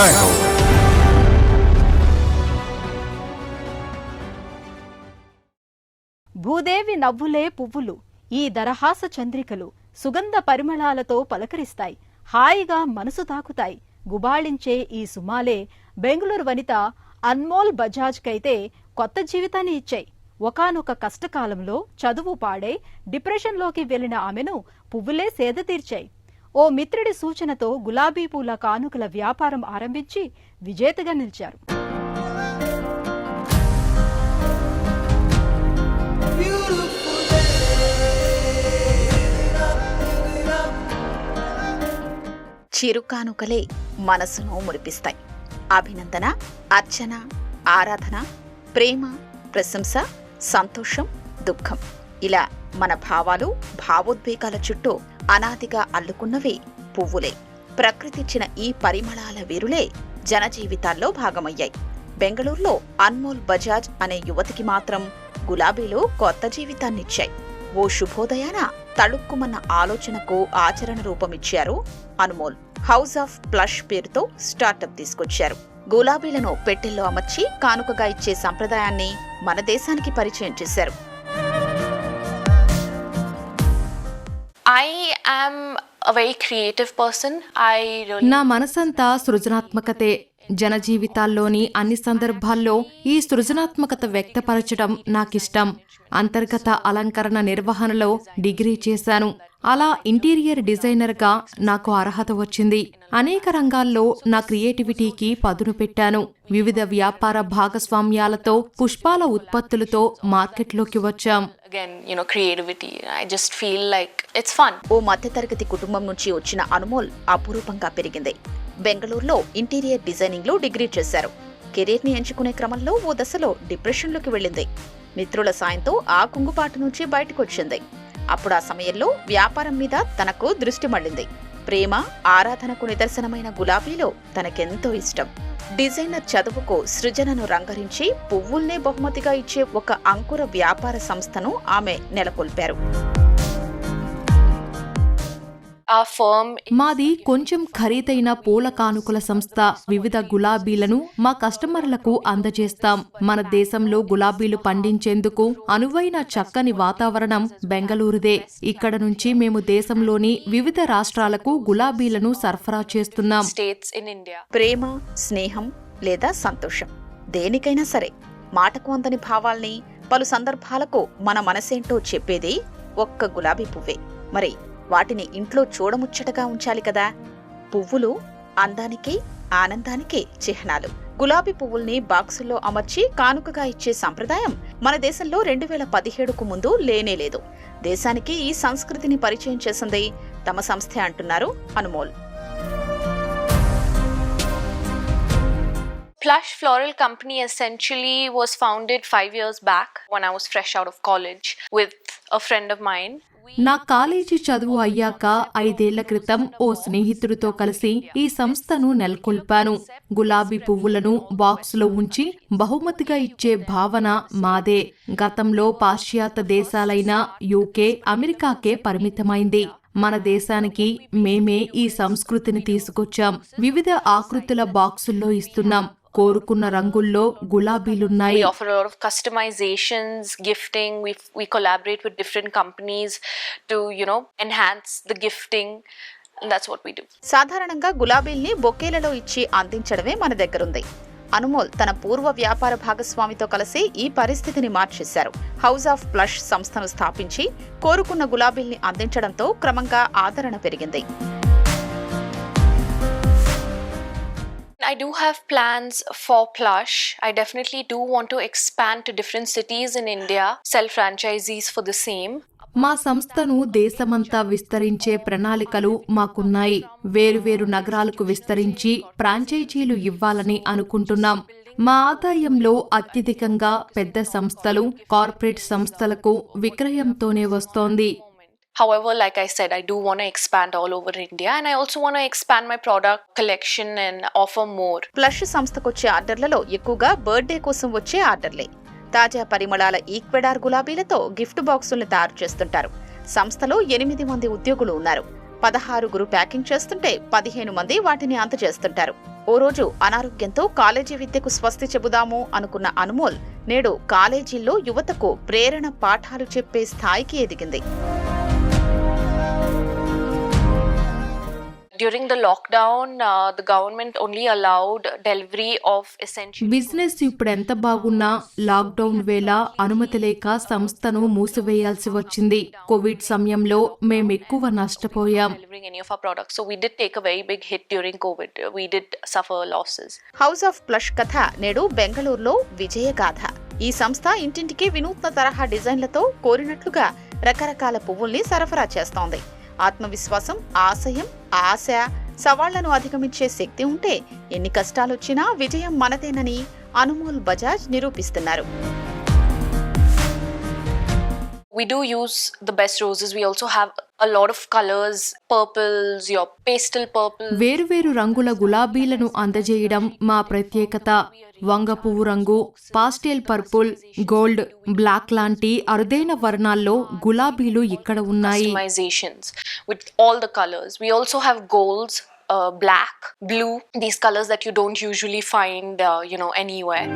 जय हो। భూదేవి నవ్వులే పువ్వులు, ఈ దరహాస చంద్రికలు సుగంధ పరిమళాలతో పలకరిస్తాయి, హాయిగా మనసు తాకుతాయి. గుబాళించే ఈ సుమాలే బెంగళూరు వనిత అన్మోల్ బజాజ్ కైతే కొత్త జీవితాన్ని ఇచ్చాయి. ఒకానొక కష్టకాలంలో చదువు పాడే డిప్రెషన్లోకి వెళ్లిన ఆమెను పువ్వులే సేద తీర్చాయి. ఓ మిత్రుడి సూచనతో గులాబీ పూల కానుకల వ్యాపారం ఆరంభించి విజేతగా నిలిచారు. చిరుకానుకలే మనసును మురిపిస్తాయి. అభినందన, అర్చన, ఆరాధన, ప్రేమ, ప్రశంస, సంతోషం, దుఃఖం, ఇలా మన భావాలు, భావోద్వేగాల చుట్టూ అనాదిగా అల్లుకున్నవే పువ్వులే. ప్రకృతిచ్చిన ఈ పరిమళాల వీరులే జనజీవితాల్లో భాగమయ్యాయి. బెంగళూరులో అన్మోల్ బజాజ్ అనే యువతికి మాత్రం గులాబీలు కొత్త జీవితాన్నిచ్చాయి. ఓ శుభోదయాన తళుక్కుమన్న ఆలోచనకు ఆచరణ రూపమిచ్చారు అన్మోల్. హౌస్ ఆఫ్ ప్లష్ పేరుతో స్టార్టప్ తీసుకొచ్చారు. గులాబీలను పెట్టెల్లో అమర్చి కానుకగా ఇచ్చే సంప్రదాయాన్ని మన దేశానికి పరిచయం చేశారు. నా మనసంతా సృజనాత్మకతే. జనజీవితాల్లోని అన్ని సందర్భాల్లో ఈ సృజనాత్మకత వ్యక్తపరచడం నాకిష్టం. అంతర్గత అలంకరణ నిర్వహణలో డిగ్రీ చేశాను. అలా ఇంటీరియర్ డిజైనర్గా నాకు అర్హత వచ్చింది. అనేక రంగాల్లో నా క్రియేటివిటీకి పదును పెట్టాను. వివిధ వ్యాపార భాగస్వామ్యాలతో పుష్పాల ఉత్పత్తులతో మార్కెట్లోకి వచ్చాం. ఓ మధ్యతరగతి కుటుంబం నుంచి వచ్చిన అన్మోల్ అపురూపంగా పెరిగింది. బెంగళూరులో ఇంటీరియర్ డిజైనింగ్ లో డిగ్రీ చేశారు. కెరీర్ ని ఎంచుకునే క్రమంలో ఓ దశలో డిప్రెషన్లోకి వెళ్ళింది. మిత్రుల సాయంతో ఆ కుంగుపాటు నుంచి బయటకొచ్చింది. అప్పుడు ఆ సమయంలో వ్యాపారం మీద తనకు దృష్టి మళ్లింది. ప్రేమ, ఆరాధనకు నిదర్శనమైన గులాబీలో తనకెంతో ఇష్టం. డిజైనర్ చదువుకు సృజనను రంగరించి పువ్వుల్నే బహుమతిగా ఇచ్చే ఒక అంకుర వ్యాపార సంస్థను ఆమె నెలకొల్పారు. మాది కొంచెం ఖరీదైన పూల కానుకల సంస్థ. వివిధ గులాబీలను మా కస్టమర్లకు అందజేస్తాం. మన దేశంలో గులాబీలు పండించేందుకు అనువైన చక్కని వాతావరణం బెంగళూరుదే. ఇక్కడ నుంచి మేము దేశంలోని వివిధ రాష్ట్రాలకు గులాబీలను సరఫరా చేస్తున్నాం. ప్రేమ, స్నేహం లేదా సంతోషం, దేనికైనా సరే మాటకు అందని భావాల్ని, పలు సందర్భాలకు మన మనసేంటో చెప్పేది ఒక్క గులాబీ పువ్వే. మరి వాటిని ఇంట్లో చూడముచ్చటగా ఉంచాలి కదా. పువ్వులు అందానికి, ఆనందానికి చిహ్నాలు. గులాబీ పువ్వుల్ని బాక్సుల్లో అమర్చి కానుకగా ఇచ్చే సంప్రదాయం మన దేశంలో 2017కు ముందు లేనేలేదు. దేశానికి ఈ సంస్కృతిని పరిచయం చేసింది తమ సంస్థే అంటున్నారు Anmol. Plush Floral Company essentially was founded 5 years back when I was fresh out of college with a friend of mine. నా కాలేజీ చదువు అయ్యాక 5 ఏళ్ల క్రితం ఓ స్నేహితుడితో కలిసి ఈ సంస్థను నెలకొల్పాను. గులాబీ పువ్వులను బాక్సులో ఉంచి బహుమతిగా ఇచ్చే భావన మాదే. గతంలో పాశ్చాత్య దేశాలైన యూకే, అమెరికాకే పరిమితమైంది. మన దేశానికి మేమే ఈ సంస్కృతిని తీసుకొచ్చాం. వివిధ ఆకృతుల బాక్సుల్లో ఇస్తున్నాం. కోరుకున్న రంగుల్లో గులాబీలున్నాయి. We offer a lot of customizations, gifting. We collaborate with different companies to, enhance the gifting. And that's what we do. సాధారణంగా గులాబీల్ని బొకేలలో ఇచ్చి అందించడమే మన దగ్గరుంది. అన్మోల్ తన పూర్వ వ్యాపార భాగస్వామితో కలిసి ఈ పరిస్థితిని మార్చేశారు. హౌస్ ఆఫ్ ప్లష్ సంస్థను స్థాపించి కోరుకున్న గులాబీల్ని అందించడంతో క్రమంగా ఆదరణ పెరిగింది. I do have plans for Plush. I definitely do want to expand to different cities in India, sell franchisees for the same. మా సంస్థను దేశమంతా విస్తరించే ప్రణాళికలు మాకున్నాయి. వేరువేరు నగరాలకు విస్తరించి ఫ్రాంచైజీలు ఇవ్వాలని అనుకుంటున్నాం. మా ఆదాయంలో అత్యధికంగా పెద్ద సంస్థలు, కార్పొరేట్ సంస్థలకు విక్రయంతోనే వస్తోంది. However, like I said, I do want to expand all over India, and I also want to expand my product collection and offer more. Plush సంస్థకొచ్చే ఆర్డర్లలో ఎక్కువగా బర్త్డే కోసం వచ్చే ఆర్డర్లే. తాజా పరిమళాల ఈక్వెడార్ గులాబీలతో గిఫ్ట్ బాక్సుల్ని తయారు చేస్తుంటారు. సంస్థలో 8 మంది ఉద్యోగులు ఉన్నారు. 16 ప్యాకింగ్ చేస్తుంటే 15 మంది వాటిని అందజేస్తుంటారు. ఓ రోజు అనారోగ్యంతో కాలేజీ విద్యకు స్వస్తి చెబుదాము అనుకున్న అనుమోల్ నేడు కాలేజీల్లో యువతకు ప్రేరణ పాఠాలు చెప్పే స్థాయికి ఎదిగింది. During the lockdown, the government only allowed delivery of essential. Business ఇప్పుడు ఎంత బాగున్నా లాక్డౌన్ వేళ అనుమతి లేక సంస్థను మూసివేయాల్సి వచ్చింది. కోవిడ్ సమయంలో మేమెక్కువ నష్టపోయాం. Delivering any of our products, so we did take a very big hit during COVID. We did suffer losses. House of flush కథ నేడు బెంగళూరులో విజయగాథ. ఈ సంస్థ ఇంటింటికి వినూత్న తరహా డిజైన్లతో కోరినట్లుగా రకరకాల పువ్వుల్ని సరఫరా చేస్తోంది. ఆత్మవిశ్వాసం, ఆశయం, ఆశ, సవాళ్లను అధిగమించే శక్తి ఉంటే ఎన్ని కష్టాలొచ్చినా విజయం మనదేనని Anumol Bajaj నిరూపిస్తున్నారు. We do use the best roses. We also have a lot of colors, purples, your pastel purple. వేరువేరు రంగుల గులాబీలను అందజేయడం మా ప్రత్యేకత. వంగ పువ్వు రంగు, పాస్టెల్ పర్పుల్, గోల్డ్, బ్లాక్ లాంటి అరుదైన వర్ణాల్లో గులాబీలు ఇక్కడ ఉన్నాయి. Customizations with all the colors. We also have golds, black, blue. These colors that you don't usually find, anywhere.